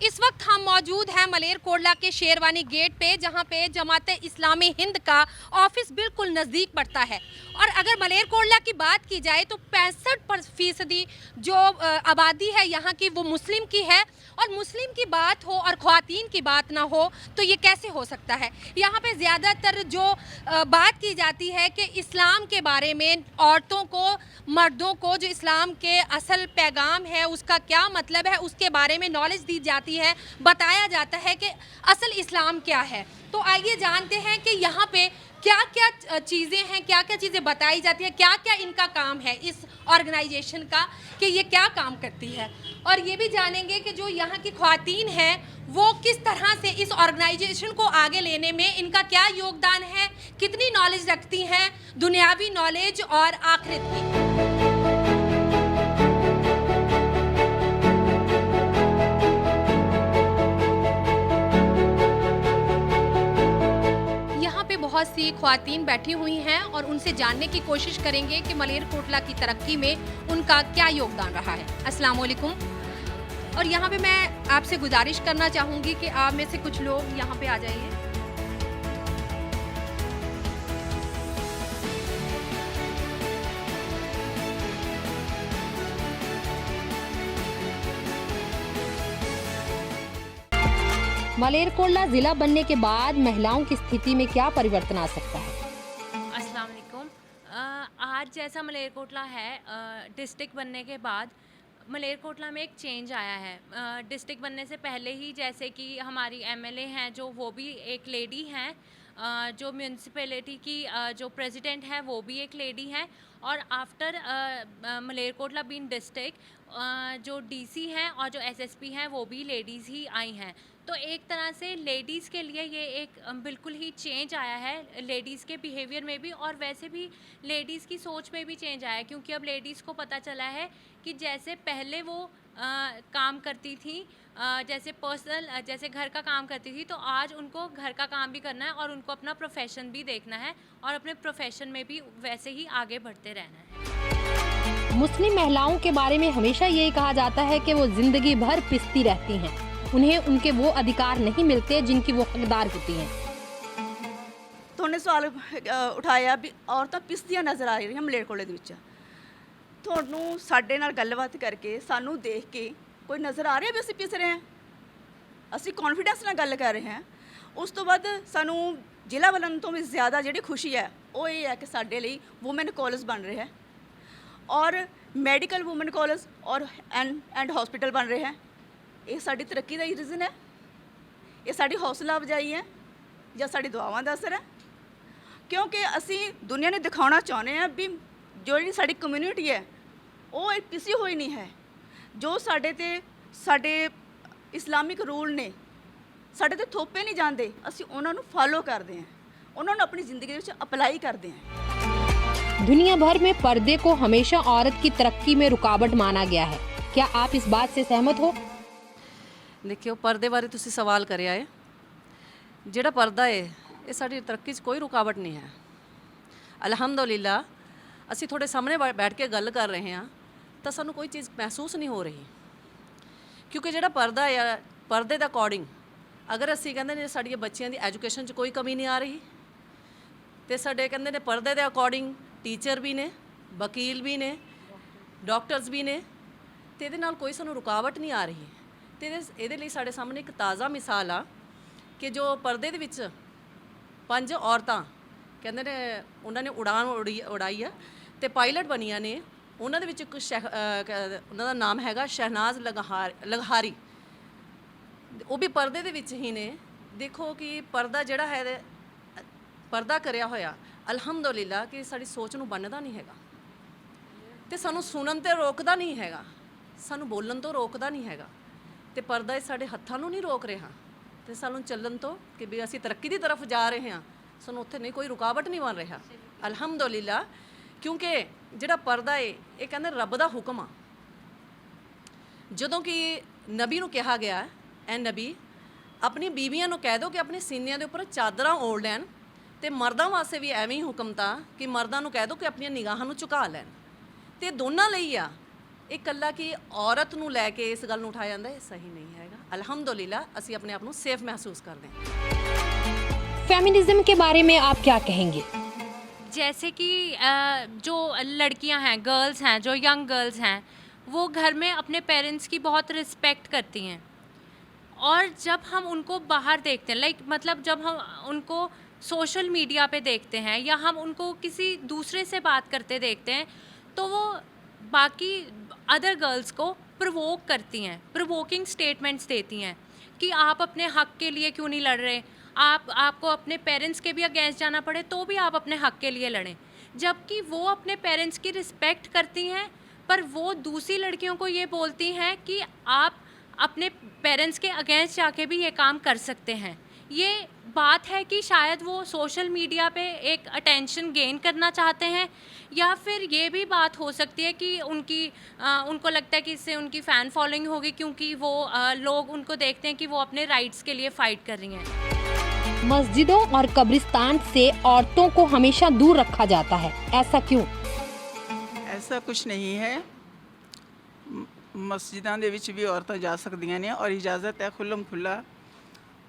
इस वक्त हम मौजूद हैं मलेरकोटला के शेरवानी गेट पे, जहां पे जमाते इस्लामी हिंद का ऑफिस बिल्कुल नज़दीक पड़ता है। और अगर मलेरकोटला की बात की जाए तो 65% जो आबादी है यहाँ की वो मुस्लिम की है। और मुस्लिम की बात हो और ख्वातीन की बात ना हो तो ये कैसे हो सकता है। यहाँ पे ज़्यादातर जो बात की जाती है कि इस्लाम के बारे में, औरतों को, मर्दों को जो इस्लाम के असल पैगाम है उसका क्या मतलब है उसके बारे में नॉलेज दी जाती है, बताया जाता है कि असल इस्लाम क्या है। तो आइए जानते हैं कि यहाँ पे क्या क्या चीज़ें हैं, क्या क्या चीज़ें बताई जाती है, क्या क्या इनका काम है इस ऑर्गेनाइजेशन का, कि ये क्या काम करती है। और ये भी जानेंगे कि जो यहाँ की ख्वातीन हैं वो किस तरह से इस ऑर्गेनाइजेशन को आगे लेने में इनका क्या योगदान है, कितनी नॉलेज रखती हैं, दुनियावी नॉलेज और आखिरत की। यहाँ पे बहुत सी ख्वातीन बैठी हुई हैं और उनसे जानने की कोशिश करेंगे कि मलेरकोटला की तरक्की में उनका क्या योगदान रहा है। अस्सलाम वालेकुम। और यहाँ पे मैं आपसे गुजारिश करना चाहूँगी कि आप में से कुछ लोग यहाँ पे आ जाइए। मलेरकोटला जिला बनने के बाद महिलाओं की स्थिति में क्या परिवर्तन आ सकता है? अस्सलाम वालेकुम। आज जैसा मलेरकोटला है, डिस्ट्रिक्ट बनने के बाद मलेरकोटला में एक चेंज आया है। डिस्ट्रिक्ट बनने से पहले ही जैसे कि हमारी एमएलए हैं जो वो भी एक लेडी हैं, जो म्यूनसिपैलिटी की जो प्रेसिडेंट है वो भी एक लेडी हैं। और आफ्टर मलेरकोटला बीन डिस्ट्रिक्ट जो डीसी हैं और जो एसएसपी हैं वो भी लेडीज़ ही आई हैं। तो एक तरह से लेडीज़ के लिए ये एक बिल्कुल ही चेंज आया है, लेडीज़ के बिहेवियर में भी और वैसे भी लेडीज़ की सोच में भी चेंज आया है। क्योंकि अब लेडीज़ को पता चला है कि जैसे पहले वो काम करती थी, जैसे पर्सनल जैसे घर का काम करती थी, तो आज उनको घर का काम भी करना है और उनको अपना प्रोफेशन भी देखना है और अपने प्रोफेशन में भी वैसे ही आगे बढ़ते रहना है। मुस्लिम महिलाओं के बारे में हमेशा यही कहा जाता है कि वो जिंदगी भर पिसती रहती हैं, उन्हें उनके वो अधिकार नहीं मिलते जिनकी वो हकदार होती हैं। तुमने सवाल उठाया भी औरतां पिसदियां नज़र आ रही मलेरकोटले ਦੇ ਵਿੱਚ। ਤੁਹਾਨੂੰ ਸਾਡੇ ਨਾਲ ਗੱਲਬਾਤ ਕਰਕੇ ਸਾਨੂੰ ਦੇਖ ਕੇ ਕੋਈ ਨਜ਼ਰ ਆ ਰਿਹਾ ਵੀ ਅਸੀਂ ਪਿਸ ਰਹੇ ਹਾਂ? ਅਸੀਂ ਕੌਨਫੀਡੈਂਸ ਨਾਲ ਗੱਲ ਕਰ ਰਹੇ ਹਾਂ। ਉਸ ਤੋਂ ਬਾਅਦ ਸਾਨੂੰ ਜ਼ਿਲ੍ਹਾ ਬਣਨ ਤੋਂ ਵੀ ਜ਼ਿਆਦਾ ਜਿਹੜੀ ਖੁਸ਼ੀ ਹੈ ਉਹ ਇਹ ਹੈ ਕਿ ਸਾਡੇ ਲਈ ਵੂਮਨ ਕਾਲਜ ਬਣ ਰਿਹਾ ਹੈ ਔਰ ਮੈਡੀਕਲ ਵੂਮਨ ਕਾਲਜ ਔਰ ਐਂਡ ਹਸਪੀਟਲ ਬਣ ਰਿਹਾ ਹੈ। ਇਹ ਸਾਡੀ ਤਰੱਕੀ ਦਾ ਹੀ ਰੀਜ਼ਨ ਹੈ, ਇਹ ਸਾਡੀ ਹੌਸਲਾ ਅਫਜ਼ਾਈ ਹੈ ਜਾਂ ਸਾਡੀ ਦੁਆਵਾਂ ਦਾ ਅਸਰ ਹੈ। ਕਿਉਂਕਿ ਅਸੀਂ ਦੁਨੀਆ ਨੂੰ ਦਿਖਾਉਣਾ ਚਾਹੁੰਦੇ ਹਾਂ ਵੀ ਜਿਹੜੀ ਸਾਡੀ ਕਮਿਊਨਿਟੀ ਹੈ ਉਹ ਪਿਸੀ ਹੋਈ ਨਹੀਂ ਹੈ। ਜੋ ਸਾਡੇ ਤੇ ਸਾਡੇ ਇਸਲਾਮਿਕ ਰੂਲ ਨੇ ਸਾਡੇ ਤੇ ਥੋਪੇ ਨਹੀਂ ਜਾਂਦੇ, ਅਸੀਂ ਉਹਨਾਂ ਨੂੰ ਫॉलो ਕਰਦੇ ਹਾਂ, ਉਹਨਾਂ ਨੂੰ ਆਪਣੀ ਜ਼ਿੰਦਗੀ ਦੇ ਵਿੱਚ ਅਪਲਾਈ ਕਰਦੇ ਹਾਂ। दुनिया भर में पर्दे को हमेशा औरत की तरक्की में रुकावट माना गया है, क्या आप इस बात से सहमत हो? देखियो, पर्दे बारे तुसी सवाल करिया है। जिहड़ा पर्दा है ये साडी तरक्की 'च कोई रुकावट नहीं है। अलहमदुलिल्ला असी थोड़े सामने बैठ के गल कर रहे हैं तो सानू कोई चीज़ महसूस नहीं हो रही। क्योंकि जिहड़ा पर्दा है, पर्दे दे अकॉर्डिंग अगर असी कहंदे ने साडी बच्चियां दी एजुकेशन 'च कोई कमी नहीं आ रही, तो साडे कहंदे ने पर्दे दे अकॉर्डिंग टीचर भी ने, वकील भी ने, डॉक्टर्स भी ने, तो ये नाल कोई सानू रुकावट नहीं आ रही। तो ये साढ़े सामने एक ताज़ा मिसाल आ कि जो पर्दे दे विच 5 औरतां कहंदे ने उन्होंने उड़ान उड़ाई है तो पायलट बनिया ने। उन्होंने विच एक उन्होंने नाम हैगा शहनाज लगहारी, वो भी पर्दे दे विच ही ने। देखो कि पर्दा जिहड़ा है, पर्दा करिया होया अलहमदुलिल्ला कि साड़ी सोच नूं बनदा नहीं हैगा, ते सानू सुनन ते रोकदा नहीं हैगा, सानू बोलन तो रोकदा नहीं हैगा। तो पर्दा साढ़े हत्थों नूं नहीं रोक रहा, तो सानू चलन तो कि भी असी तरक्की की तरफ जा रहे हैं, सानू उत्थे नहीं कोई रुकावट नहीं बन रहा अलहमदुलिल्ला। क्योंकि जिहड़ा पर्दा है ये कहंदे रब दा हुक्म आ। जदों कि नबी नूं कहा गया ऐ नबी अपनी बीवियां नूं कह दो कि अपने सीनियां दे उपर चादरां ओढ़ लैन, तो मर्दां वास्ते भी एवें ही हुक्म था कि मर्दां नूं कह दो कि अपनी निगाहां नूं झुका लैन। तो दोनों लई आ, इकल्ला कि औरत नूं लैके इस गल नूं उठाया जांदा, ये सही नहीं हैगा। ਅਲਹਮਦੁਲਿਲਾ ਅਸੀਂ ਆਪਣੇ ਆਪ ਨੂੰ ਸੇਫ ਮਹਿਸੂਸ ਕਰਦੇ ਹਾਂ। फेमिनिज्म के बारे में आप क्या कहेंगे? जैसे कि जो लड़कियां हैं, गर्ल्स हैं, जो यंग गर्ल्स हैं, वो घर में अपने पेरेंट्स की बहुत रिस्पेक्ट करती हैं। और जब हम उनको बाहर देखते हैं, लाइक मतलब जब हम उनको सोशल मीडिया पे देखते हैं या हम उनको किसी दूसरे से बात करते देखते हैं, तो वो बाकी अदर गर्ल्स को प्रोवोक करती हैं, प्रोवोकिंग स्टेटमेंट्स देती हैं कि आप अपने हक के लिए क्यों नहीं लड़ रहे, आपको अपने पेरेंट्स के भी अगेंस्ट जाना पड़े तो भी आप अपने हक के लिए लड़ें। जबकि वो अपने पेरेंट्स की रिस्पेक्ट करती हैं, पर वो दूसरी लड़कियों को ये बोलती हैं कि आप अपने पेरेंट्स के अगेंस्ट जाके भी ये काम कर सकते हैं। ये बात है कि शायद वो सोशल मीडिया पे एक अटेंशन गेन करना चाहते हैं, या फिर ये भी बात हो सकती है कि उनको लगता है कि इससे उनकी फ़ैन फॉलोइंग होगी, क्योंकि वो लोग उनको देखते हैं कि वो अपने राइट्स के लिए फ़ाइट कर रही हैं। मस्जिदों और कब्रिस्तान से औरतों को हमेशा दूर रखा जाता है, ऐसा क्यों? ਐਸਾ ਕੁਝ ਨਹੀਂ ਹੈ। ਮਸਜਿਦਾਂ ਦੇ ਵਿੱਚ ਵੀ ਔਰਤਾਂ ਜਾ ਸਕਦੀਆਂ ਨੇ ਔਰ ਇਜਾਜ਼ਤ ਹੈ ਖੁੱਲ੍ਹਮ ਖੁੱਲ੍ਹਾ।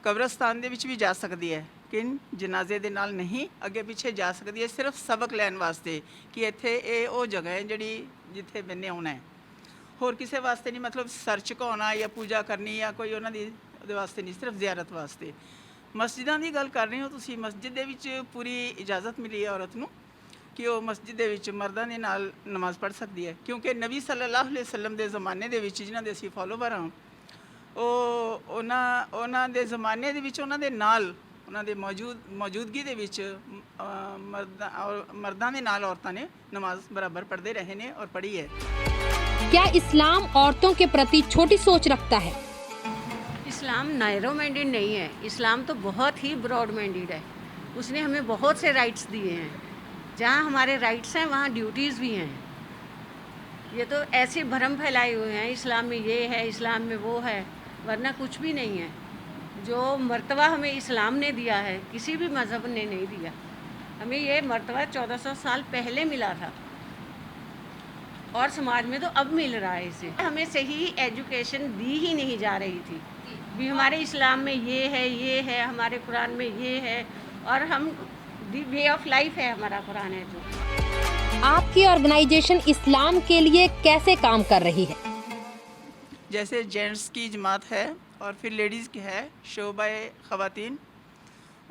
ਕਬਰਸਤਾਨ ਦੇ ਵਿੱਚ ਵੀ ਜਾ ਸਕਦੀ ਹੈ, ਲੇਕਿਨ ਜਨਾਜ਼ੇ ਦੇ ਨਾਲ ਨਹੀਂ, ਅੱਗੇ ਪਿੱਛੇ ਜਾ ਸਕਦੀ ਹੈ ਸਿਰਫ ਸਬਕ ਲੈਣ ਵਾਸਤੇ ਕਿ ਇੱਥੇ ਇਹ ਉਹ ਜਗ੍ਹਾ ਹੈ ਜਿਹੜੀ ਜਿੱਥੇ ਮੈਨੇ ਆਉਣਾ ਹੈ। ਹੋਰ ਕਿਸੇ ਵਾਸਤੇ ਨਹੀਂ, ਮਤਲਬ ਸਰ ਝੁਕਾਉਣਾ ਜਾਂ ਪੂਜਾ ਕਰਨੀ ਜਾਂ ਕੋਈ ਉਹਨਾਂ ਦੀ ਉਹਦੇ ਵਾਸਤੇ ਨਹੀਂ, ਸਿਰਫ ਜ਼ਿਆਰਤ ਵਾਸਤੇ। ਮਸਜਿਦਾਂ ਦੀ ਗੱਲ ਕਰ ਰਹੇ ਹੋ ਤੁਸੀਂ, ਮਸਜਿਦ ਦੇ ਵਿੱਚ ਪੂਰੀ ਇਜਾਜ਼ਤ ਮਿਲੀ ਹੈ ਔਰਤ ਨੂੰ ਕਿ ਉਹ ਮਸਜਿਦ ਦੇ ਵਿੱਚ ਮਰਦਾਂ ਦੇ ਨਾਲ ਨਮਾਜ਼ ਪੜ੍ਹ ਸਕਦੀ ਹੈ, ਕਿਉਂਕਿ ਨਬੀ ਸੱਲੱਲਾਹੁ ਅਲੈਹਿ ਵਸੱਲਮ ਦੇ ਜ਼ਮਾਨੇ ਦੇ ਵਿੱਚ ਜਿਨ੍ਹਾਂ ਦੇ ਅਸੀਂ ਫੋਲੋਵਰ ਹਾਂ, ਉਹਨਾਂ ਦੇ ਜ਼ਮਾਨੇ ਦੇ ਵਿੱਚ ਉਹਨਾਂ ਦੇ ਨਾਲ ਉਹਨਾਂ ਦੇ ਮੌਜੂਦਗੀ ਦੇ ਵਿੱਚ ਮਰਦਾਂ ਦੇ ਨਾਲ ਔਰਤਾਂ ਨੇ ਨਮਾਜ਼ ਬਰਾਬਰ ਪੜ੍ਹਦੇ ਰਹੇ ਨੇ ਔਰ ਪੜ੍ਹੀ ਹੈ। क्या इस्लाम औरतों के प्रति छोटी सोच रखता है? इस्लाम नैरो माइंडेड नहीं है, इस्लाम तो बहुत ही ब्रॉड माइंडेड है। उसने हमें बहुत से राइट्स दिए हैं। जहाँ हमारे राइट्स हैं वहाँ ड्यूटीज़ भी हैं। ये तो ऐसे भ्रम फैलाए हुए हैं इस्लाम में ये है, इस्लाम में वो है, वरना कुछ भी नहीं है। जो मर्तबा हमें इस्लाम ने दिया है किसी भी मज़हब ने नहीं दिया। हमें ये मर्तबा 1400 साल पहले मिला था और समाज में तो अब मिल रहा है इसे। हमें सही एजुकेशन दी ही नहीं जा रही थी भी हमारे इस्लाम में ये है, हमारे कुरान में ये है, और हम दी वे ऑफ लाइफ है हमारा कुरान है जो। आपकी ऑर्गेनाइजेशन इस्लाम के लिए कैसे काम कर रही है? जैसे जेंट्स की जमात है और फिर लेडीज़ की है शोबाए ख़वातीन,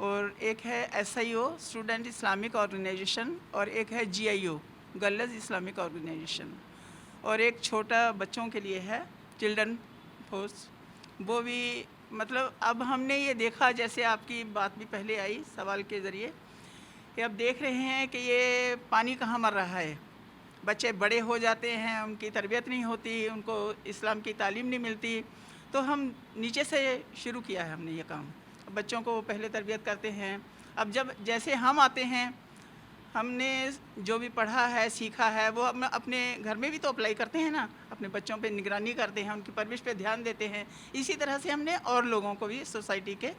और एक है SIO स्टूडेंट इस्लामिक ऑर्गेनाइजेशन, और एक है GIO गर्ल्स इस्लामिक ऑर्गेनाइजेशन, और एक छोटा बच्चों के लिए है चिल्ड्रन फोर्स। वो भी मतलब अब हमने ये देखा, जैसे आपकी बात भी पहले आई सवाल के ज़रिए, कि अब देख रहे हैं कि ये पानी कहाँ मर रहा है। बच्चे बड़े हो जाते हैं, उनकी तरबियत नहीं होती, उनको इस्लाम की तालीम नहीं मिलती, तो हम नीचे से शुरू किया है हमने ये काम। बच्चों को पहले तरबियत करते हैं। अब जब जैसे हम आते हैं, हमने जो भी पढ़ा है सीखा है वो हम अपने घर में भी तो अप्लाई करते हैं ना, अपने बच्चों पे निगरानी करते हैं, उनकी परवरिश पे ध्यान देते हैं। इसी तरह से हमने और लोगों को भी सोसाइटी के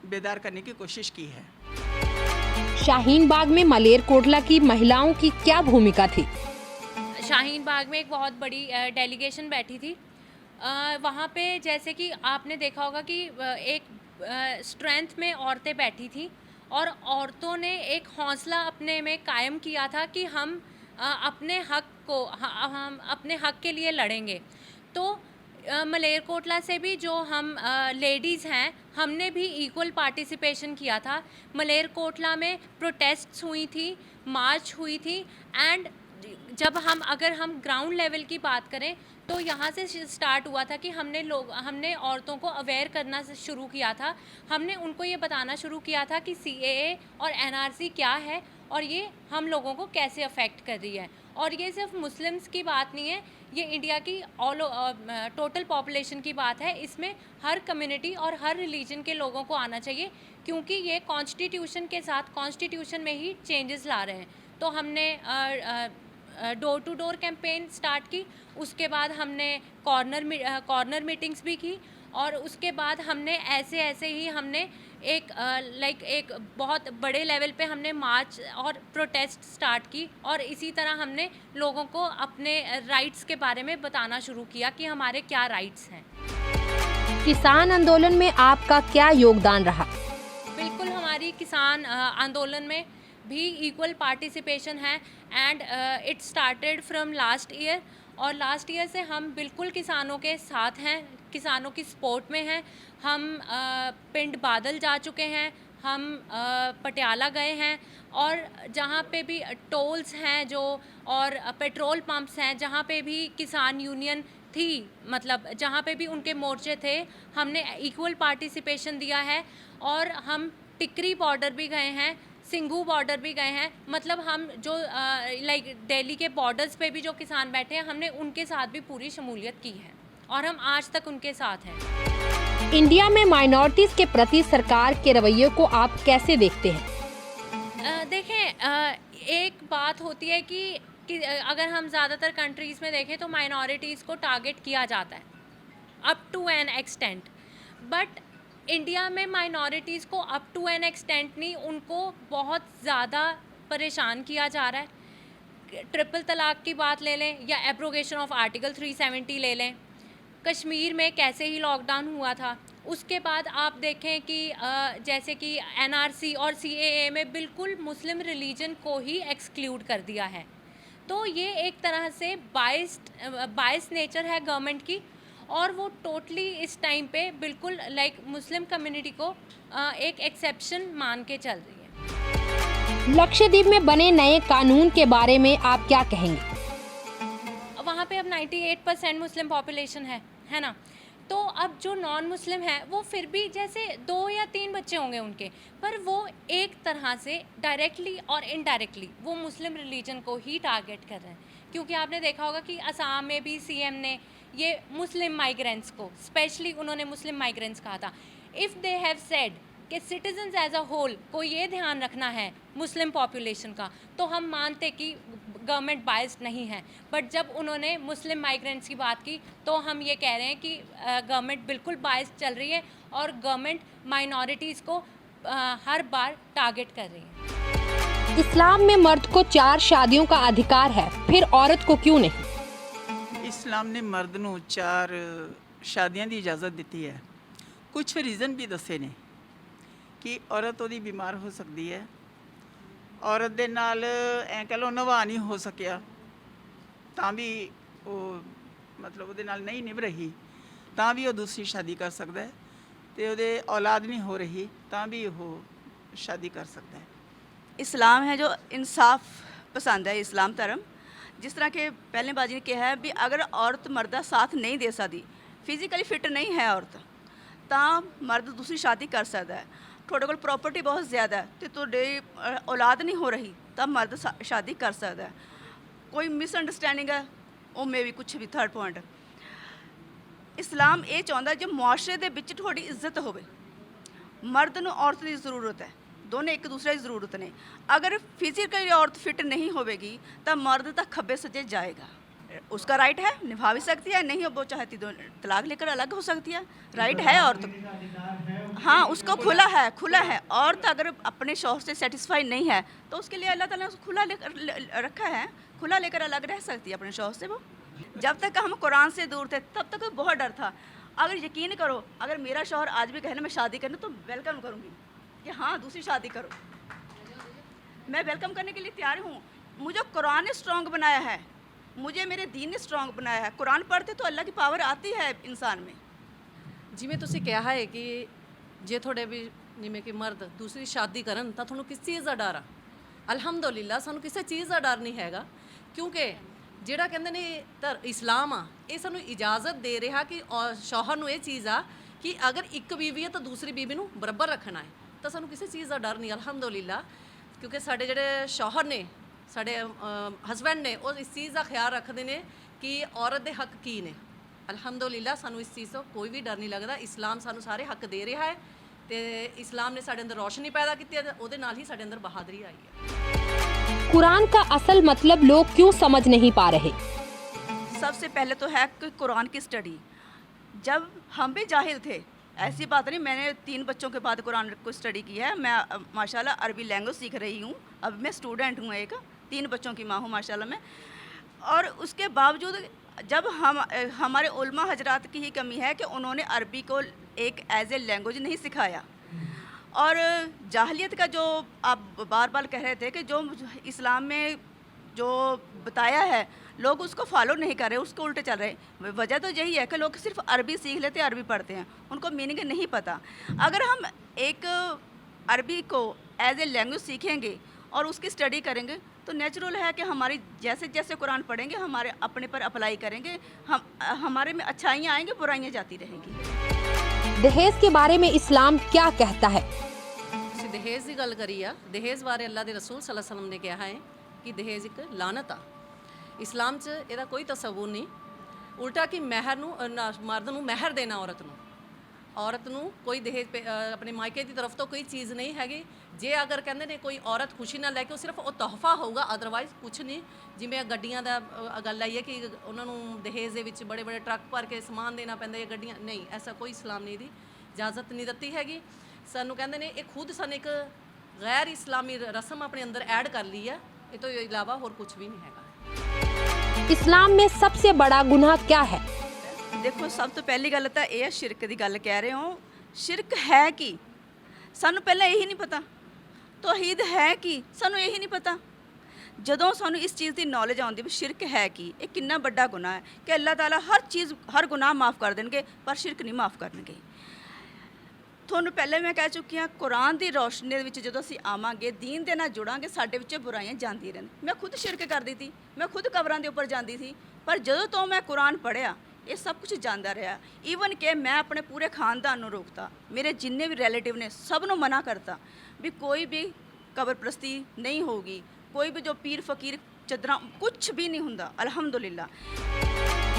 बेदार करने की कोशिश की है। शाहीन बाग में मलेरकोटला की महिलाओं की क्या भूमिका थी? शाहीन बाग में एक बहुत बड़ी डेलीगेशन बैठी थी। वहाँ पे जैसे कि आपने देखा होगा कि एक स्ट्रेंथ में औरतें बैठी थी, और औरतों ने एक हौसला अपने में कायम किया था कि हम अपने हक के लिए लड़ेंगे। तो मलेरकोटला से भी जो हम लेडीज़ हैं, हमने भी इक्वल पार्टिसिपेशन किया था। मलेरकोटला में प्रोटेस्ट्स हुई थी, मार्च हुई थी, एंड जब अगर हम ग्राउंड लेवल की बात करें तो यहाँ से स्टार्ट हुआ था कि हमने औरतों को अवेयर करना शुरू किया था। हमने उनको ये बताना शुरू किया था कि CAA और NRC क्या है और ये हम लोगों को कैसे अफेक्ट कर रही है। और ये सिर्फ मुस्लिम्स की बात नहीं है, ये इंडिया की टोटल पॉपुलेशन की बात है। इसमें हर कम्युनिटी और हर रिलीजन के लोगों को आना चाहिए, क्योंकि ये कॉन्स्टिट्यूशन के साथ कॉन्स्टिट्यूशन में ही चेंजेस ला रहे हैं। तो हमने door to door campaign start की, उसके बाद हमने कॉर्नर मीटिंग्स भी की, और उसके बाद हमने ऐसे ही हमने एक बहुत बड़े लेवल पे हमने मार्च और प्रोटेस्ट स्टार्ट की, और इसी तरह हमने लोगों को अपने राइट्स के बारे में बताना शुरू किया कि हमारे क्या राइट्स हैं। किसान आंदोलन में आपका क्या योगदान रहा? बिल्कुल हमारी किसान आंदोलन में भी इक्वल पार्टिसिपेशन है and it started from last year, और लास्ट ईयर से हम बिल्कुल किसानों के साथ हैं, किसानों की सपोर्ट में हैं। हम पिंड बादल जा चुके हैं, हम पटियाला गए हैं, और जहाँ पे भी टोल्स हैं जो और पेट्रोल पंप्स हैं जहाँ पे भी किसान यूनियन थी, मतलब जहाँ पे भी उनके मोर्चे थे, हमने इक्वल पार्टिसिपेशन दिया है। और हम टिकरी बॉर्डर भी गए हैं, सिंघू बॉर्डर भी गए हैं, मतलब हम जो लाइक दिल्ली के बॉर्डर्स पे भी जो किसान बैठे हैं, हमने उनके साथ भी पूरी शमूलियत की है और हम आज तक उनके साथ हैं। इंडिया में माइनॉरिटीज के प्रति सरकार के रवैये को आप कैसे देखते हैं? देखें, एक बात होती है कि अगर हम ज़्यादातर कंट्रीज़ में देखें तो माइनॉरिटीज़ को टारगेट किया जाता है up to an extent, but India में माइनॉरिटीज़ को अप टू एन एक्सटेंट नहीं, उनको बहुत ज़्यादा परेशान किया जा रहा है। ट्रिपल तलाक की बात ले लें या एब्रोगेशन ऑफ आर्टिकल 370 ले लें, कश्मीर में कैसे ही लॉकडाउन हुआ था, उसके बाद आप देखें कि जैसे कि एनआरसी और सीएए में बिल्कुल मुस्लिम रिलीजन को ही एक्सक्लूड कर दिया है। तो ये एक तरह से बाइस नेचर है गवर्नमेंट की, और वो टोटली इस टाइम पे बिल्कुल लाइक मुस्लिम कम्युनिटी को एक एक्सेप्शन मान के चल रही है। लक्षद्वीप में बने नए कानून के बारे में आप क्या कहेंगे? वहाँ पे अब 98% मुस्लिम पॉपुलेशन है ना, तो अब जो नॉन मुस्लिम है वो फिर भी जैसे 2 या 3 बच्चे होंगे उनके, पर वो एक तरह से डायरेक्टली और इनडायरेक्टली वो मुस्लिम रिलीजन को ही टारगेट कर रहे हैं। क्योंकि आपने देखा होगा कि असम में भी सीएम ने ये मुस्लिम माइग्रेंट्स को, स्पेशली उन्होंने मुस्लिम माइग्रेंट्स कहा था। इफ़ दे हैव सेड कि सिटीजन्स एज अ होल को ये ध्यान रखना है मुस्लिम पॉपुलेशन का, तो हम मानते कि गवर्नमेंट बायस्ड नहीं है। बट जब उन्होंने मुस्लिम माइग्रेंट्स की बात की तो हम ये कह रहे हैं कि गवर्नमेंट बिल्कुल बायस्ड चल रही है और गवर्नमेंट माइनॉरिटीज़ को हर बार टारगेट कर रही है। इस्लाम में मर्द को 4 शादियों का अधिकार है, फिर औरत को क्यों नहीं? इस्लाम ने मर्द ਨੂੰ 4 ਸ਼ਾਦੀਆਂ ਦੀ ਇਜਾਜ਼ਤ ਦਿੱਤੀ ਹੈ। ਕੁਝ ਰੀਜ਼ਨ ਵੀ ਦੱਸੇ ਨੇ ਕਿ ਔਰਤ ਉਹਦੀ ਬਿਮਾਰ ਹੋ ਸਕਦੀ ਹੈ, ਔਰਤ ਦੇ ਨਾਲ ਐਂ ਕਹ ਲਓ ਨਿਭਾ ਨਹੀਂ ਹੋ ਸਕਿਆ ਤਾਂ ਵੀ ਉਹ ਮਤਲਬ ਉਹਦੇ ਨਾਲ ਨਹੀਂ ਨਿਭ ਰਹੀ ਤਾਂ ਵੀ ਉਹ ਦੂਸਰੀ ਸ਼ਾਦੀ ਕਰ ਸਕਦਾ ਹੈ, ਤੇ ਉਹਦੇ ਔਲਾਦ ਨਹੀਂ ਹੋ ਰਹੀ ਤਾਂ ਵੀ ਉਹ ਸ਼ਾਦੀ ਕਰ ਸਕਦਾ ਹੈ। इस्लाम है जो इंसाफ पसंद है, इस्लाम धर्म। जिस तरह के पहले बाजी ने कहा है भी अगर औरत मर्द दा साथ नहीं दे सकती, फिजिकली फिट नहीं है औरत, ਤਾਂ मर्द दूसरी शादी कर सकता है। ਤੁਹਾਡੇ ਕੋਲ प्रॉपर्टी बहुत ज़्यादा है तो ਤੁਹਾਡੇ औलाद नहीं हो रही ਤਾਂ मर्द शादी कर सकता है। कोई मिसअंडरस्टैंडिंग है ਉਹ ਮੇ ਵੀ ਕੁਛ ਵੀ थर्ड पॉइंट इस्लाम ਇਹ ਚਾਹੁੰਦਾ ਜੇ ਮੁਆਸ਼ਰੇ ਦੇ ਵਿੱਚ ਤੁਹਾਡੀ ਇੱਜ਼ਤ ਹੋਵੇ। मर्द ਨੂੰ औरत ਦੀ ਜ਼ਰੂਰਤ है, दोनों एक दूसरे की ज़रूरत ने। अगर फिजिकली औरत फिट नहीं होगी तो मर्द तक खब्बे सज्जे जाएगा। उसका राइट है, निभा भी सकती है, नहीं वो चाहती तो तलाक लेकर अलग हो सकती है, राइट है औरत। हाँ, उसको खुला है। औरत अगर अपने शौहर से सेटिस्फाई नहीं है तो उसके लिए अल्लाह ताला ने खुला लेकर रखा है, खुला लेकर अलग रह सकती है अपने शौहर से। वो जब तक हम कुरान से दूर थे तब तक बहुत डर था। अगर यकीन करो, अगर मेरा शौहर आज भी कहना मैं शादी करना तो वेलकम करूँगी कि हाँ दूसरी शादी करो, मैं वेलकम करने के लिए तैयार हूँ। मुझे कुरान ने स्ट्रॉन्ग बनाया है, मुझे मेरे दीन ने स्ट्रॉन्ग बनाया है। कुरान पढ़ते तो अल्लाह की पावर आती है इंसान में। ਜਿਵੇਂ ਤੁਸੀਂ ਕਿਹਾ ਹੈ ਕਿ ਜੇ ਤੁਹਾਡੇ ਵੀ ਜਿਵੇਂ ਕਿ ਮਰਦ ਦੂਸਰੀ ਸ਼ਾਦੀ ਕਰਨ ਤਾਂ ਤੁਹਾਨੂੰ ਕਿਸ ਚੀਜ਼ ਦਾ ਡਰ ਆ? ਅਲਹਮਦੁਲਿਲਾ ਸਾਨੂੰ ਕਿਸੇ ਚੀਜ਼ ਦਾ ਡਰ ਨਹੀਂ ਹੈਗਾ, ਕਿਉਂਕਿ ਜਿਹੜਾ ਕਹਿੰਦੇ ਨੇ ਇਸਲਾਮ ਆ ਇਹ ਸਾਨੂੰ ਇਜਾਜ਼ਤ ਦੇ ਰਿਹਾ ਕਿ ਸ਼ੌਹਰ ਨੂੰ ਇਹ ਚੀਜ਼ ਆ ਕਿ ਅਗਰ ਇੱਕ ਬੀਵੀ ਹੈ ਤਾਂ ਦੂਸਰੀ ਬੀਵੀ ਨੂੰ ਬਰਾਬਰ ਰੱਖਣਾ ਹੈ, ਤਾਂ ਸਾਨੂੰ ਕਿਸੇ ਚੀਜ਼ ਦਾ ਡਰ ਨਹੀਂ ਅਲਹਮਦੁਲਿਲਾ। ਕਿਉਂਕਿ ਸਾਡੇ ਜਿਹੜੇ ਸ਼ੌਹਰ ਨੇ, ਸਾਡੇ ਹਸਬੈਂਡ ਨੇ, ਉਹ ਇਸ ਚੀਜ਼ ਦਾ ਖਿਆਲ ਰੱਖਦੇ ਨੇ ਕਿ ਔਰਤ ਦੇ ਹੱਕ ਕੀ ਨੇ। ਅਲਹਮਦੁਲਿਲਾ ਸਾਨੂੰ ਇਸ ਚੀਜ਼ ਤੋਂ ਕੋਈ ਵੀ ਡਰ ਨਹੀਂ ਲੱਗਦਾ। ਇਸਲਾਮ ਸਾਨੂੰ ਸਾਰੇ ਹੱਕ ਦੇ ਰਿਹਾ ਹੈ ਤੇ ਇਸਲਾਮ ਨੇ ਸਾਡੇ ਅੰਦਰ ਰੋਸ਼ਨੀ ਪੈਦਾ ਕੀਤੀ ਹੈ, ਉਹਦੇ ਨਾਲ ਹੀ ਸਾਡੇ ਅੰਦਰ ਬਹਾਦਰੀ ਆਈ ਹੈ। कुरान का असल मतलब लोग क्यों समझ नहीं पा रहे? सबसे पहले तो है कि कुरान की स्टडी। जब हम भी जाहिल थे, ऐसी बात नहीं, मैंने 3 बच्चों के बाद कुरान को स्टडी की है। मैं माशाल्लाह अरबी लैंग्वेज सीख रही हूँ, अब मैं स्टूडेंट हूँ, एक 3 बच्चों की माँ हूँ माशाल्लाह मैं। और उसके बावजूद जब हम हमारे उलमा हजरात की ही कमी है कि उन्होंने अरबी को एक एज ए लैंग्वेज नहीं सिखाया। और जाहलियत का जो आप बार बार कह रहे थे कि जो इस्लाम में जो बताया है लोग उसको फॉलो नहीं कर रहे, उसको उल्टे चल रहे। वजह तो यही है कि लोग सिर्फ अरबी सीख लेते हैं, अरबी पढ़ते हैं, उनको मीनिंग नहीं पता। अगर हम एक अरबी को एज ए लैंग्वेज सीखेंगे और उसकी स्टडी करेंगे तो नेचुरल है कि हमारी जैसे जैसे कुरान पढ़ेंगे हमारे अपने पर अप्लाई करेंगे, हमारे में अच्छाइयाँ आएंगी, बुराइयाँ जाती रहेंगी। दहेज के बारे में इस्लाम क्या कहता है? ਤੁਸੀਂ ਦਹੇਜ ਦੀ ਗੱਲ ਕਰੀ ਆ। ਦਹੇਜ ਬਾਰੇ ਅੱਲਾ ਦੇ ਰਸੂਲ ਸੱਲੱਲਾਹੁ ਅਲੈहि ਵਸੱਲਮ ਨੇ ਕਿਹਾ ਹੈ ਕਿ ਦਹੇਜ ਇੱਕ ਲਾਨਤ ਆ। ਇਸਲਾਮ 'ਚ ਇਹਦਾ ਕੋਈ ਤਸੱਵੁਰ ਨਹੀਂ, ਉਲਟਾ ਕਿ ਮਹਿਰ ਨੂੰ ਮਰਦ ਨੂੰ ਮਹਿਰ ਦੇਣਾ ਔਰਤ ਨੂੰ ਕੋਈ ਦਹੇਜ ਆਪਣੇ ਮਾਇਕੇ ਦੀ ਤਰਫ ਤੋਂ ਕੋਈ ਚੀਜ਼ ਨਹੀਂ ਹੈਗੀ। ਜੇ ਅਗਰ ਕਹਿੰਦੇ ਨੇ ਕੋਈ ਔਰਤ ਖੁਸ਼ੀ ਨਾਲ ਲੈ ਕੇ, ਉਹ ਸਿਰਫ ਉਹ ਤੋਹਫਾ ਹੋਊਗਾ, ਅਦਰਵਾਈਜ਼ ਕੁਝ ਨਹੀਂ। ਜਿਵੇਂ ਗੱਡੀਆਂ ਦਾ ਗੱਲ ਆਈ ਹੈ ਕਿ ਉਹਨਾਂ ਨੂੰ ਦਹੇਜ ਦੇ ਵਿੱਚ ਬੜੇ ਬੜੇ ਟਰੱਕ ਭਰ ਕੇ ਸਮਾਨ ਦੇਣਾ ਪੈਂਦਾ ਹੈ, ਗੱਡੀਆਂ ਨਹੀਂ, ਐਸਾ ਕੋਈ ਇਸਲਾਮ ਨੇ ਇਹਦੀ ਇਜਾਜ਼ਤ ਨਹੀਂ ਦਿੱਤੀ ਹੈਗੀ। ਸਾਨੂੰ ਕਹਿੰਦੇ ਨੇ ਇਹ ਖੁਦ ਸਾਨੂੰ ਇੱਕ ਗੈਰ ਇਸਲਾਮੀ ਰਸਮ ਆਪਣੇ ਅੰਦਰ ਐਡ ਕਰ ਲਈ ਹੈ, ਇਹ ਤੋਂ ਇਲਾਵਾ ਹੋਰ ਕੁਝ ਵੀ ਨਹੀਂ ਹੈਗਾ। इस्लाम में सबसे बड़ा गुनाह क्या है? देखो सब तो पहली गल तो यह शिरक की गल कह रहे हो। शिरक है कि सानू पहले यही नहीं पता, तौहीद है कि सानू यही नहीं पता। ਜਦੋਂ ਸਾਨੂੰ ਇਸ ਚੀਜ਼ ਦੀ ਨੌਲੇਜ ਆਉਂਦੀ ਵੀ ਸ਼ਿਰਕ ਹੈ ਕਿ ਇਹ ਕਿੰਨਾ ਵੱਡਾ ਗੁਨਾਹ ਹੈ ਕਿ ਅੱਲਾਹ ਤਾਲਾ ਹਰ ਚੀਜ਼ ਹਰ ਗੁਨਾਹ ਮਾਫ ਕਰ ਦੇਣਗੇ ਪਰ ਸ਼ਿਰਕ ਨਹੀਂ ਮਾਫ ਕਰਨਗੇ। ਤੁਹਾਨੂੰ ਪਹਿਲੇ ਮੈਂ ਕਹਿ ਚੁੱਕੀ ਹਾਂ, ਕੁਰਾਨ ਦੀ ਰੋਸ਼ਨੀ ਦੇ ਵਿੱਚ ਜਦੋਂ ਅਸੀਂ ਆਵਾਂਗੇ, ਦੀਨ ਦੇ ਨਾਲ ਜੁੜਾਂਗੇ, ਸਾਡੇ ਵਿੱਚ ਬੁਰਾਈਆਂ ਜਾਂਦੀਆਂ ਰਹਿਣ। ਮੈਂ ਖੁਦ ਸ਼ਿਰਕ ਕਰਦੀ ਸੀ, ਮੈਂ ਖੁਦ ਕਬਰਾਂ ਦੇ ਉੱਪਰ ਜਾਂਦੀ ਸੀ, ਪਰ ਜਦੋਂ ਤੋਂ ਮੈਂ ਕੁਰਾਨ ਪੜ੍ਹਿਆ ਇਹ ਸਭ ਕੁਝ ਜਾਂਦਾ ਰਿਹਾ। ਈਵਨ ਕਿ ਮੈਂ ਆਪਣੇ ਪੂਰੇ ਖਾਨਦਾਨ ਨੂੰ ਰੋਕਤਾ, ਮੇਰੇ ਜਿੰਨੇ ਵੀ ਰਿਲੇਟਿਵ ਨੇ ਸਭ ਨੂੰ ਮਨਾ ਕਰਤਾ ਵੀ ਕੋਈ ਵੀ ਕਬਰ ਪ੍ਰਸਤੀ ਨਹੀਂ ਹੋਊਗੀ, कोई भी जो पीर फकीर चदरा कुछ भी नहीं हुंदा। अल्हम्दुलिल्लाह।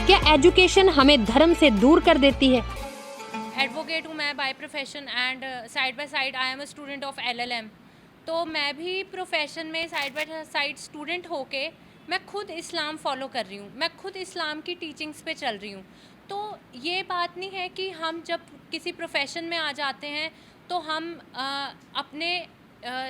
क्या एजुकेशन हमें धर्म से दूर कर देती है? एडवोकेट हूँ मैं by profession and side by side I am a student of LLM। तो मैं भी प्रोफेशन में साइड बाय साइड स्टूडेंट होके मैं खुद इस्लाम फॉलो कर रही हूँ, मैं खुद इस्लाम की टीचिंग्स पे चल रही हूँ। तो ये बात नहीं है कि हम जब किसी प्रोफेशन में आ जाते हैं तो हम अपने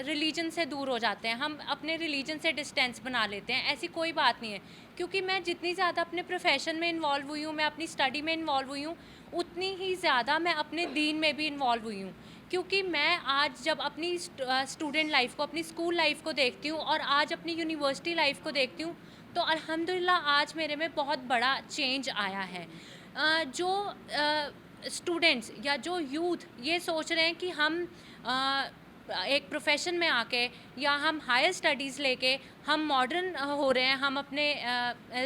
रिलीजन से दूर हो जाते हैं, हम अपने रिलीजन से डिस्टेंस बना लेते हैं। ऐसी कोई बात नहीं है, क्योंकि मैं जितनी ज़्यादा अपने प्रोफेशन में इन्वॉल्व हुई हूँ, मैं अपनी स्टडी में इन्वॉल्व हुई हूँ, उतनी ही ज़्यादा मैं अपने दीन में भी इन्वॉल्व हुई हूँ। क्योंकि मैं आज जब अपनी स्टूडेंट लाइफ को, अपनी स्कूल लाइफ को देखती हूँ और आज अपनी यूनिवर्सिटी लाइफ को देखती हूँ तो अल्हम्दुलिल्लाह आज मेरे में बहुत बड़ा चेंज आया है। जो स्टूडेंट्स या जो यूथ ये सोच रहे हैं कि हम एक प्रोफेशन में आके या हम हायर स्टडीज़ लेके हम मॉडर्न हो रहे हैं, हम अपने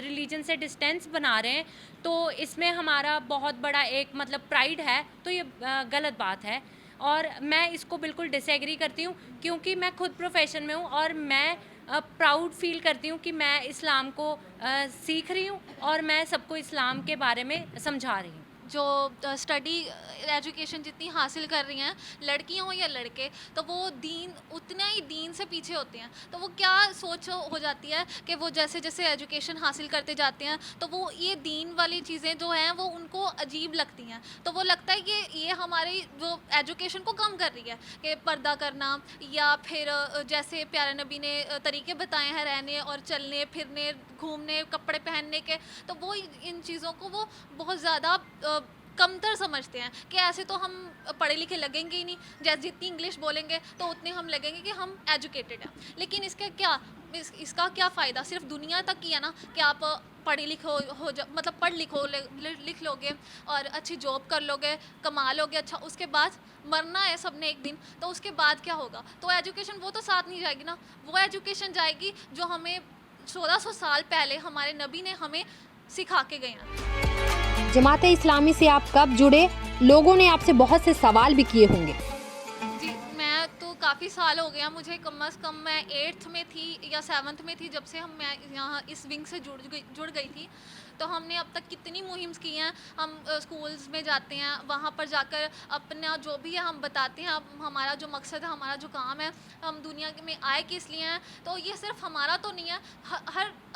रिलीजन से डिस्टेंस बना रहे हैं, तो इसमें हमारा बहुत बड़ा एक मतलब प्राइड है, तो ये गलत बात है और मैं इसको बिल्कुल डिसएग्री करती हूँ। क्योंकि मैं खुद प्रोफेशन में हूँ और मैं प्राउड फील करती हूँ कि मैं इस्लाम को सीख रही हूँ और मैं सबको इस्लाम के बारे में समझा रही हूँ। जो स्टडी एजुकेशन जितनी हासिल कर रही हैं लड़कियां हो या लड़के, तो वो दीन उतना ही दीन से पीछे होते हैं। तो वो क्या सोच हो जाती है कि वो जैसे जैसे एजुकेशन हासिल करते जाते हैं तो वो ये दीन वाली चीज़ें जो हैं वो उनको अजीब लगती हैं। तो वो लगता है कि ये हमारी जो एजुकेशन को कम कर रही है कि पर्दा करना या फिर जैसे प्यारे नबी ने तरीके बताए हैं रहने और चलने फिरने घूमने कपड़े पहनने के, तो वो इन चीज़ों को वो बहुत ज़्यादा कमतर समझते हैं कि ऐसे तो हम पढ़े लिखे लगेंगे ही नहीं, जैसे जितनी इंग्लिश बोलेंगे तो उतने हम लगेंगे कि हम एजुकेटेड हैं। लेकिन इसका क्या इसका क्या फ़ायदा? सिर्फ दुनिया तक ही है ना कि आप पढ़े लिखो हो जा मतलब पढ़ लिख लोगे और अच्छी जॉब कर लोगे, कमा लोगे, अच्छा उसके बाद मरना है सबने एक दिन, तो उसके बाद क्या होगा? तो एजुकेशन वो तो साथ नहीं जाएगी ना, वो एजुकेशन जाएगी जो हमें 1400 साल पहले हमारे नबी ने हमें सिखा के गए हैं। जमाते इस्लामी से आप कब जुड़े? लोगों ने आपसे बहुत से सवाल भी किए होंगे। जी मैं तो काफ़ी साल हो गया, मुझे कम से कम मैं 8th में थी या 7th में थी जब से मैं यहाँ इस विंग से जुड़ गई थी। तो हमने अब तक कितनी मुहिम्स की हैं, हम स्कूल्स में जाते हैं, वहाँ पर जाकर अपना जो भी है हम बताते हैं, हमारा जो मकसद है, हमारा जो काम है, हम दुनिया में आए किस लिए हैं। तो ये सिर्फ हमारा तो नहीं है,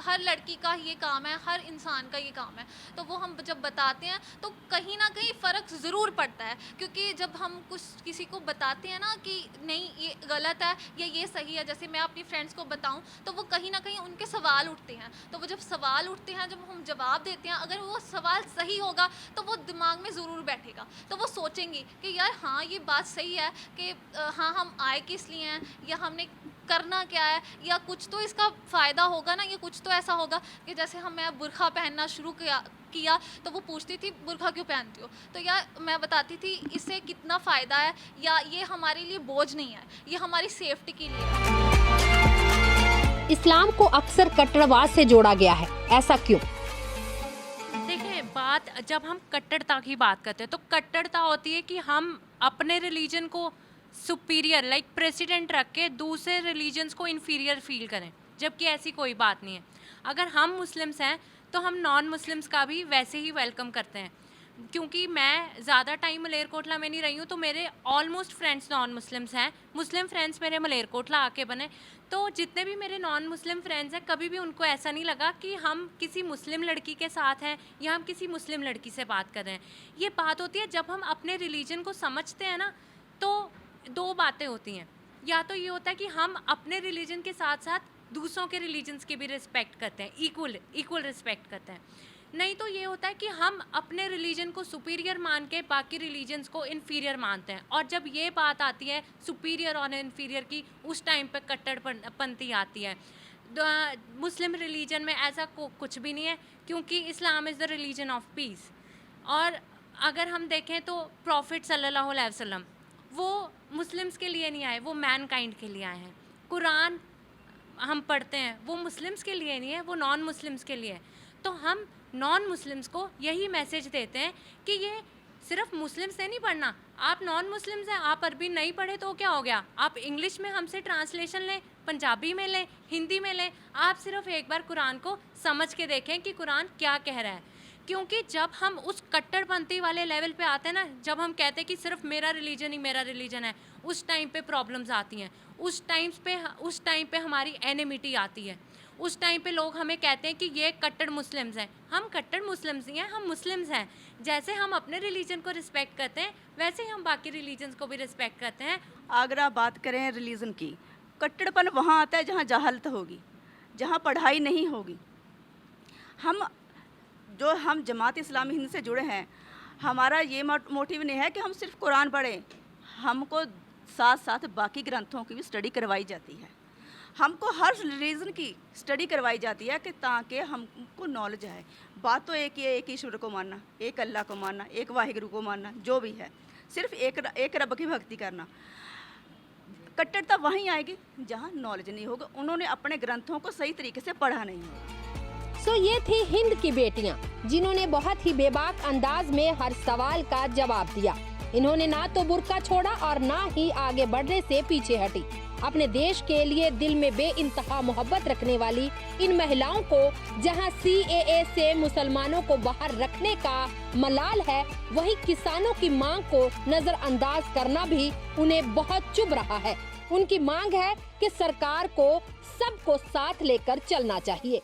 हर लड़की का ये काम है, हर इंसान का ये काम है। तो वो हम जब बताते हैं तो कहीं ना कहीं फ़र्क ज़रूर पड़ता है, क्योंकि जब हम कुछ किसी को बताते हैं ना कि नहीं ये गलत है या ये सही है, जैसे मैं अपनी फ्रेंड्स को बताऊं तो वो कहीं ना कहीं उनके सवाल उठते हैं। तो वो जब सवाल उठते हैं, जब हम जवाब जवाब देते हैं, अगर वो सवाल सही होगा तो वो दिमाग में ज़रूर बैठेगा, तो वो सोचेंगी कि यार हाँ ये बात सही है कि हाँ हम आए किस लिए हैं, या हमने करना क्या है, या कुछ तो इसका फ़ायदा होगा ना, या कुछ तो ऐसा होगा कि जैसे मैं बुर्खा पहनना शुरू किया तो वो पूछती थी बुर्खा क्यों पहनती हो, तो यार मैं बताती थी इससे कितना फ़ायदा है, या ये हमारे लिए बोझ नहीं है, ये हमारी सेफ्टी के लिए है। इस्लाम को अक्सर कट्टरवाद से जोड़ा गया है, ऐसा क्यों? देखिए, बात जब हम कट्टरता की बात करते हैं तो कट्टरता होती है कि हम अपने रिलीजन को सुपीरियर लाइक प्रेसिडेंट रख के दूसरे रिलीजन्स को इन्फीरियर फील करें, जबकि ऐसी कोई बात नहीं है। अगर हम मुस्लिम्स हैं तो हम नॉन मुस्लिम्स का भी वैसे ही वेलकम करते हैं। क्योंकि मैं ज़्यादा टाइम मलेरकोटला में नहीं रही हूँ तो मेरे ऑलमोस्ट फ्रेंड्स नॉन मुस्लिम्स हैं, मुस्लिम फ्रेंड्स मेरे मलेरकोटला आके बने, तो जितने भी मेरे नॉन मुस्लिम फ्रेंड्स हैं कभी भी उनको ऐसा नहीं लगा कि हम किसी मुस्लिम लड़की के साथ हैं या हम किसी मुस्लिम लड़की से बात कर रहे हैं। ये बात होती है जब हम अपने रिलीजन को समझते हैं ना, तो दो बातें होती हैं। या तो ये होता है कि हम अपने रिलीजन के साथ साथ दूसरों के रिलीजन्स की भी रिस्पेक्ट करते हैं, इक्वल रिस्पेक्ट करते हैं। नहीं तो ये होता है कि हम अपने रिलीजन को सुपीरियर मान के बाकी रिलीजन्स को इन्फीरियर मानते हैं, और जब ये बात आती है सुपीरियर और इन्फीरियर की, उस टाइम पे कट्टरपंथी आती है। मुस्लिम रिलीजन में ऐसा कुछ भी नहीं है, क्योंकि Islam is the religion of peace. और अगर हम देखें तो प्रॉफिट सल्लल्लाहु अलैहि वसल्लम वो मुस्लिम्स के लिए नहीं आए, वो मैनकाइंड के लिए आए हैं। कुरान हम पढ़ते हैं वो मुस्लिम्स के लिए नहीं है, वो नॉन मुस्लिम्स के लिए है। तो हम नॉन मुस्लिम्स को यही मैसेज देते हैं कि ये सिर्फ मुस्लिम से नहीं पढ़ना, आप नॉन मुस्लिम्स हैं, आप अरबी नहीं पढ़े तो क्या हो गया, आप इंग्लिश में हमसे ट्रांसलेशन लें, पंजाबी में लें, हिंदी में लें, आप सिर्फ एक बार कुरान को समझ के देखें कि कुरान क्या कह रहा है। क्योंकि जब हम उस कट्टरपंथी वाले लेवल पे आते हैं ना, जब हम कहते हैं कि सिर्फ मेरा रिलीजन ही मेरा रिलीजन है, उस टाइम पे प्रॉब्लम्स आती हैं, उस टाइम पे हमारी एनिमिटी आती है। उस टाइम पे लोग हमें कहते हैं कि ये कट्टर मुस्लिम्स हैं। हम कट्टर मुस्लिम्स नहीं हैं, हम मुस्लिम्स हैं। जैसे हम अपने रिलीजन को रिस्पेक्ट करते हैं वैसे ही हम बाकी रिलीजन्स को भी रिस्पेक्ट करते हैं। अगर आप बात करें रिलीजन की, कट्टरपन वहाँ आता है जहाँ जहालत होगी, जहाँ पढ़ाई नहीं होगी। हम जमात इस्लामी हिंद से जुड़े हैं, हमारा ये मोटिव नहीं है कि हम सिर्फ कुरान पढ़ें, हमको साथ साथ बाकी ग्रंथों की भी स्टडी करवाई जाती है। हमको हर रिलीजन की स्टडी करवाई जाती है कि ताकि हमको नॉलेज है। बात तो एक ही है, एक ईश्वर को मानना, एक अल्लाह को मानना, एक वाहिगुरु को मानना, जो भी है सिर्फ एक रब की भक्ति करना। कट्टरता वहीं आएगी जहाँ नॉलेज नहीं होगा, उन्होंने अपने ग्रंथों को सही तरीके से पढ़ा नहीं होगा। सो ये थी हिंद की बेटियां, जिन्होंने बहुत ही बेबाक अंदाज में हर सवाल का जवाब दिया। इन्होंने ना तो बुर्का छोड़ा और ना ही आगे बढ़ने से पीछे हटी। अपने देश के लिए दिल में बेइंतहा मोहब्बत रखने वाली इन महिलाओं को जहां CAA से मुसलमानों को बाहर रखने का मलाल है, वहीं किसानों की मांग को नजरअंदाज करना भी उन्हें बहुत चुभ रहा है। उनकी मांग है कि सरकार को सबको साथ लेकर चलना चाहिए।